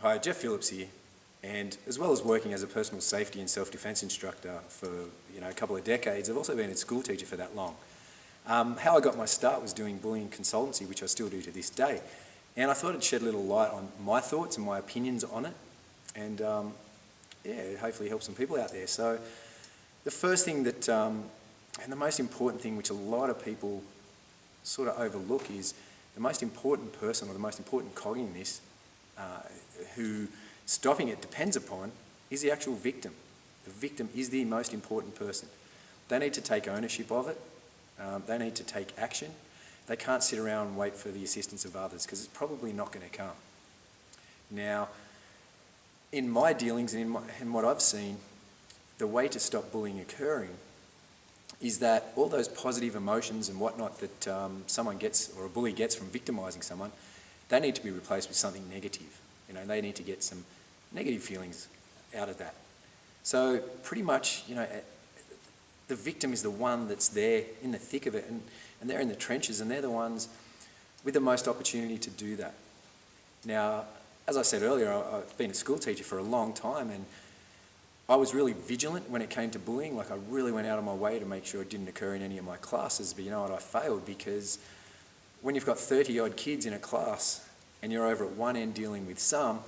Hi, Jeff Phillips here, and as well as working as a personal safety and self-defence instructor for a couple of decades, I've also been a school teacher for that long. How I got my start was doing bullying consultancy, which I still do to this day, and I thought I'd shed a little light on my thoughts and my opinions on it, and hopefully help some people out there. So the first thing that, and the most important thing which a lot of people sort of overlook is the most important person or the most important cog in this who stopping it depends upon is the actual victim. The victim is the most important person. They need to take ownership of it. They need to take action. They can't sit around and wait for the assistance of others because it's probably not going to come. Now, in my dealings and in what I've seen, the way to stop bullying occurring is that all those positive emotions and whatnot that someone gets or a bully gets from victimising someone, they need to be replaced with something negative. They need to get some negative feelings out of that. So pretty much, the victim is the one that's there in the thick of it, and they're in the trenches, and they're the ones with the most opportunity to do that. Now, as I said earlier, I've been a school teacher for a long time, and I was really vigilant when it came to bullying. Like, I really went out of my way to make sure it didn't occur in any of my classes, but you know what, I failed, because when you've got 30 odd kids in a class and you're over at one end dealing with some,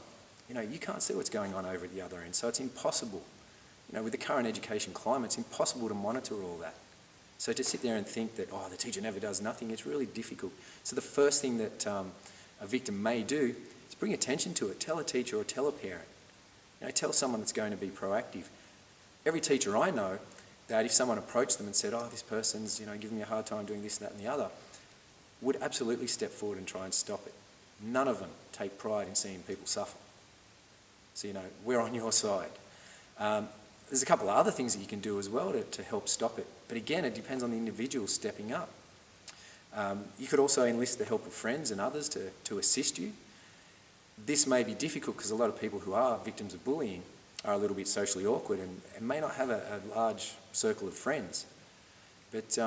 you can't see what's going on over at the other end. So it's impossible. With the current education climate, it's impossible to monitor all that. So to sit there and think that, the teacher never does nothing, it's really difficult. So the first thing that a victim may do is bring attention to it. Tell a teacher or tell a parent. Tell someone that's going to be proactive. Every teacher I know, that if someone approached them and said, this person's giving me a hard time doing this, that and the other, would absolutely step forward and try and stop it. None of them take pride in seeing people suffer. So, we're on your side. There's a couple of other things that you can do as well to help stop it. But again, it depends on the individual stepping up. You could also enlist the help of friends and others to assist you. This may be difficult because a lot of people who are victims of bullying are a little bit socially awkward and may not have a large circle of friends. But,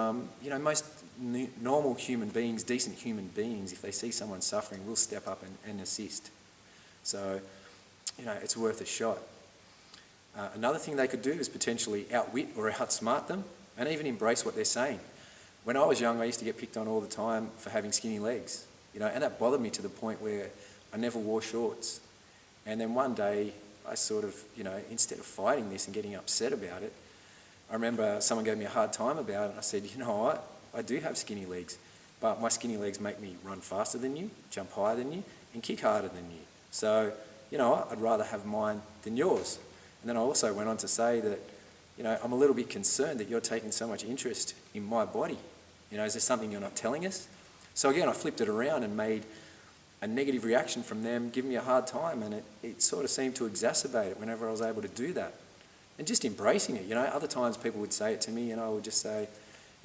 most normal human beings, decent human beings, if they see someone suffering, will step up and assist. So, it's worth a shot. Another thing they could do is potentially outwit or outsmart them and even embrace what they're saying. When I was young, I used to get picked on all the time for having skinny legs, and that bothered me to the point where I never wore shorts. And then one day, I sort of, instead of fighting this and getting upset about it, I remember someone gave me a hard time about it, and I said, you know what, I do have skinny legs, but my skinny legs make me run faster than you, jump higher than you, and kick harder than you. So, you know what, I'd rather have mine than yours. And then I also went on to say that, I'm a little bit concerned that you're taking so much interest in my body. Is there something you're not telling us? So again, I flipped it around and made a negative reaction from them, giving me a hard time, and it sort of seemed to exacerbate it whenever I was able to do that. And just embracing it, other times people would say it to me and I would just say,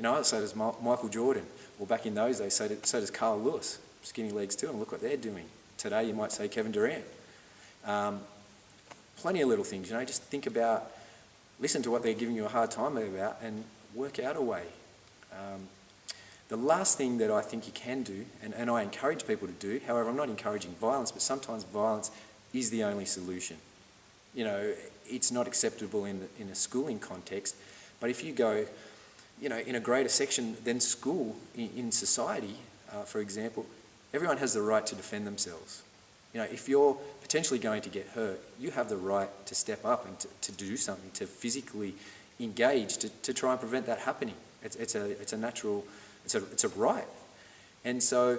so does Michael Jordan. Well, back in those days, so does Carl Lewis. Skinny legs too, and look what they're doing. Today you might say Kevin Durant. Plenty of little things, just think about, listen to what they're giving you a hard time about and work out a way. The last thing that I think you can do, and I encourage people to do, however, I'm not encouraging violence, but sometimes violence is the only solution. It's not acceptable in a schooling context, but if you go, in a greater section than school in society, for example, everyone has the right to defend themselves. If you're potentially going to get hurt, you have the right to step up and to do something, to physically engage, to try and prevent that happening. It's a natural, it's a right. And so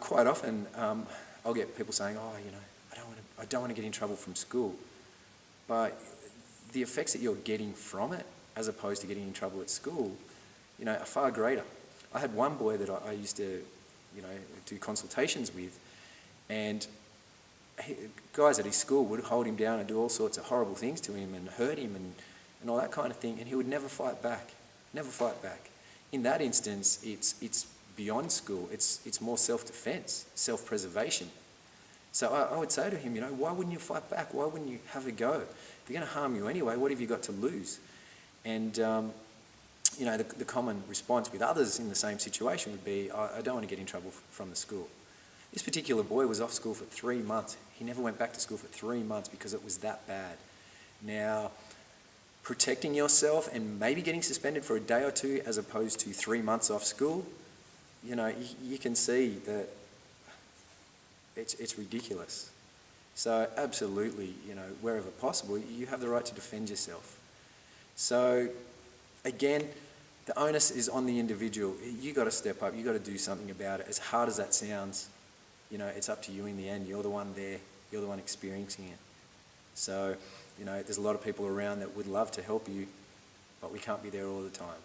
quite often I'll get people saying, I don't want to get in trouble from school. But the effects that you're getting from it, as opposed to getting in trouble at school, are far greater. I had one boy that I used to, do consultations with, and guys at his school would hold him down and do all sorts of horrible things to him and hurt him and all that kind of thing, and he would never fight back. Never fight back. In that instance, it's beyond school. It's more self-defense, self-preservation. So I would say to him, why wouldn't you fight back? Why wouldn't you have a go? If they're going to harm you anyway, what have you got to lose? And, the common response with others in the same situation would be, I don't want to get in trouble from the school. This particular boy was off school for 3 months. He never went back to school for 3 months because it was that bad. Now, protecting yourself and maybe getting suspended for a day or two as opposed to 3 months off school, you know, you can see that it's ridiculous. So absolutely, you know, wherever possible, you have the right to defend yourself. So again, the onus is on the individual. You got to step up. You got to do something about it. As hard as that sounds, you know, it's up to you in the end. You're the one there. You're the one experiencing it. So, you know, there's a lot of people around that would love to help you, but we can't be there all the time.